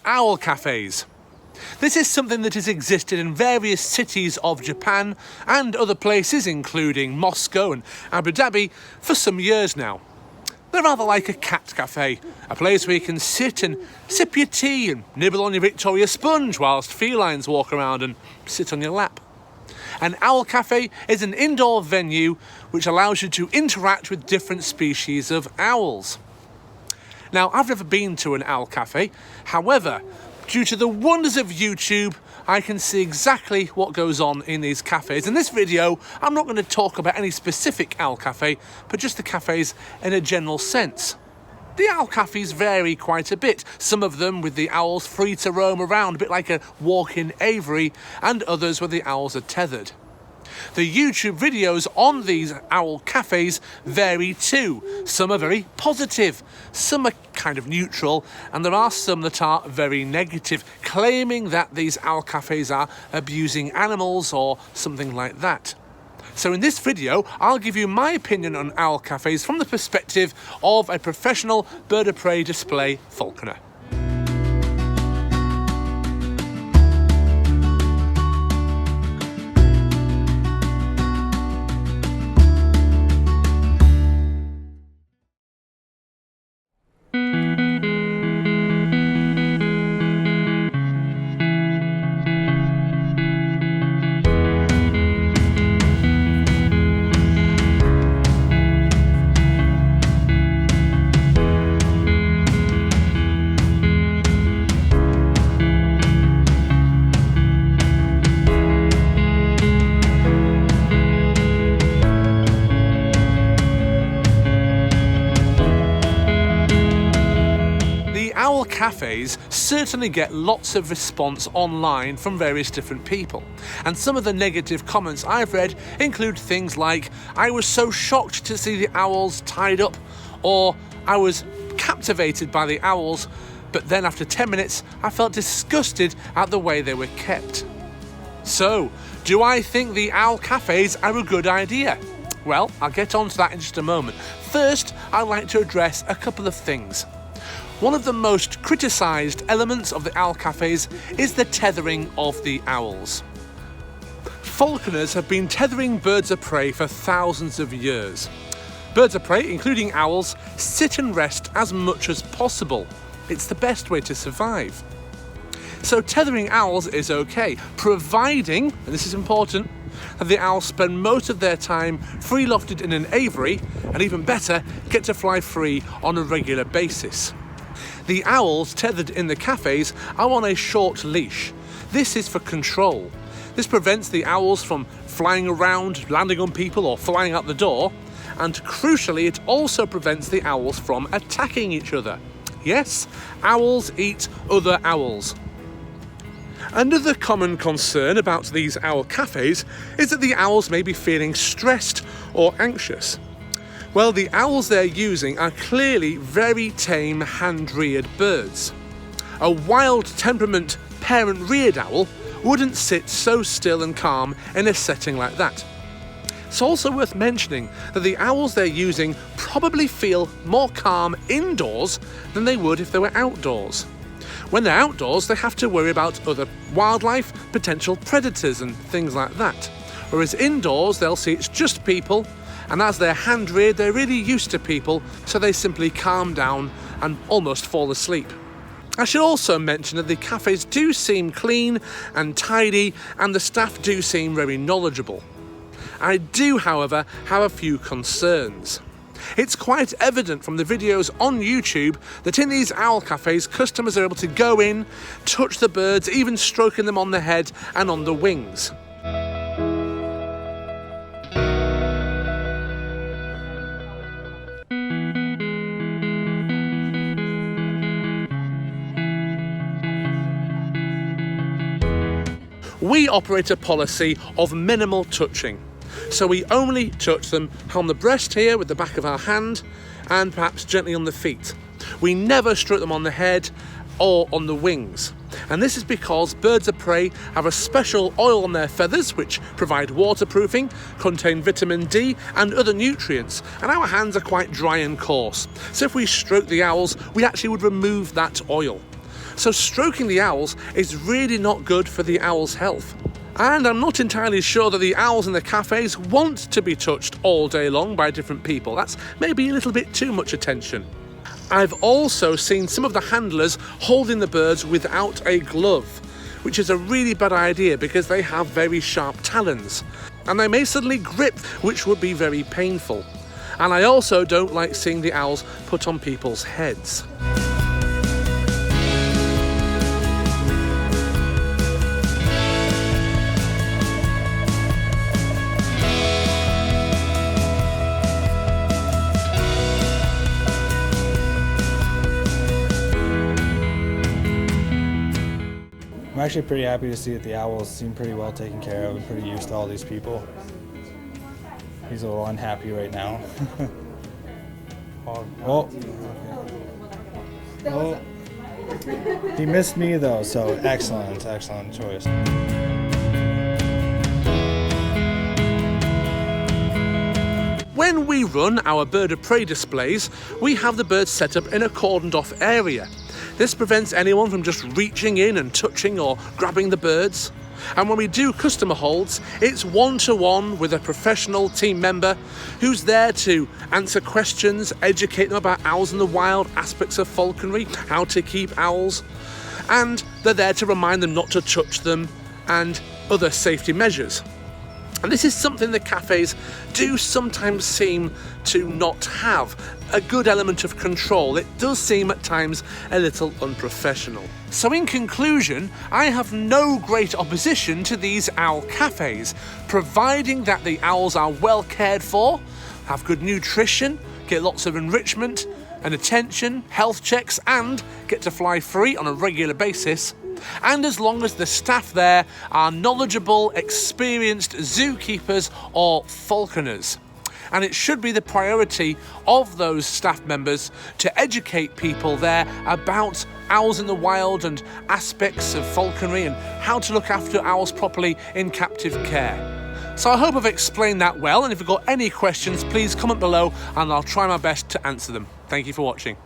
owl cafes. This is something that has existed in various cities of Japan and other places, including Moscow and Abu Dhabi, for some years now. They're rather like a cat cafe, a place where you can sit and sip your tea and nibble on your Victoria sponge whilst felines walk around and sit on your lap. An owl cafe is an indoor venue which allows you to interact with different species of owls. Now, I've never been to an owl cafe, however, due to the wonders of YouTube, I can see exactly what goes on in these cafes. In this video, I'm not going to talk about any specific owl cafe, but just the cafes in a general sense. The owl cafes vary quite a bit, some of them with the owls free to roam around, a bit like a walk-in aviary, and others where the owls are tethered. The YouTube videos on these owl cafes vary too. Some are very positive, some are kind of neutral, and there are some that are very negative, claiming that these owl cafes are abusing animals or something like that. So in this video, I'll give you my opinion on owl cafes from the perspective of a professional bird of prey display falconer. Owl cafes certainly get lots of response online from various different people, and some of the negative comments I've read include things like, "I was so shocked to see the owls tied up," or "I was captivated by the owls, but then after 10 minutes I felt disgusted at the way they were kept." So, do I think the owl cafes are a good idea? Well, I'll get on to that in just a moment. First, I'd like to address a couple of things. One of the most criticised elements of the owl cafes is the tethering of the owls. Falconers have been tethering birds of prey for thousands of years. Birds of prey, including owls, sit and rest as much as possible. It's the best way to survive. So tethering owls is okay, providing, and this is important, that the owls spend most of their time free-lofted in an aviary, and even better, get to fly free on a regular basis. The owls tethered in the cafes are on a short leash. This is for control. This prevents the owls from flying around, landing on people or flying out the door, and crucially it also prevents the owls from attacking each other. Yes, owls eat other owls. Another common concern about these owl cafes is that the owls may be feeling stressed or anxious. Well, the owls they're using are clearly very tame hand-reared birds. A wild temperament parent-reared owl wouldn't sit so still and calm in a setting like that. It's also worth mentioning that the owls they're using probably feel more calm indoors than they would if they were outdoors. When they're outdoors, they have to worry about other wildlife, potential predators and things like that. Whereas indoors, they'll see it's just people, and as they're hand-reared, they're really used to people, so they simply calm down and almost fall asleep. I should also mention that the cafes do seem clean and tidy, and the staff do seem very knowledgeable. I do, however, have a few concerns. It's quite evident from the videos on YouTube that in these owl cafes, customers are able to go in, touch the birds, even stroking them on the head and on the wings. We operate a policy of minimal touching. So we only touch them on the breast here with the back of our hand and perhaps gently on the feet. We never stroke them on the head or on the wings. And this is because birds of prey have a special oil on their feathers which provide waterproofing, contain vitamin D and other nutrients, and our hands are quite dry and coarse. So if we stroke the owls, we actually would remove that oil. So stroking the owls is really not good for the owls' health. And I'm not entirely sure that the owls in the cafes want to be touched all day long by different people. That's maybe a little bit too much attention. I've also seen some of the handlers holding the birds without a glove, which is a really bad idea because they have very sharp talons and they may suddenly grip, which would be very painful. And I also don't like seeing the owls put on people's heads. I'm actually pretty happy to see that the owls seem pretty well taken care of and pretty used to all these people. He's a little unhappy right now. Oh. He missed me though, so excellent choice. When we run our bird of prey displays, we have the birds set up in a cordoned off area. This prevents anyone from just reaching in and touching or grabbing the birds. And when we do customer holds, it's one-to-one with a professional team member who's there to answer questions, educate them about owls in the wild, aspects of falconry, how to keep owls, and they're there to remind them not to touch them and other safety measures. And this is something the cafes do sometimes seem to not have, a good element of control. It does seem at times a little unprofessional. So in conclusion, I have no great opposition to these owl cafes, providing that the owls are well cared for, have good nutrition, get lots of enrichment and attention, health checks, and get to fly free on a regular basis. And as long as the staff there are knowledgeable, experienced zookeepers or falconers. And it should be the priority of those staff members to educate people there about owls in the wild and aspects of falconry and how to look after owls properly in captive care. So I hope I've explained that well, and if you've got any questions, please comment below and I'll try my best to answer them. Thank you for watching.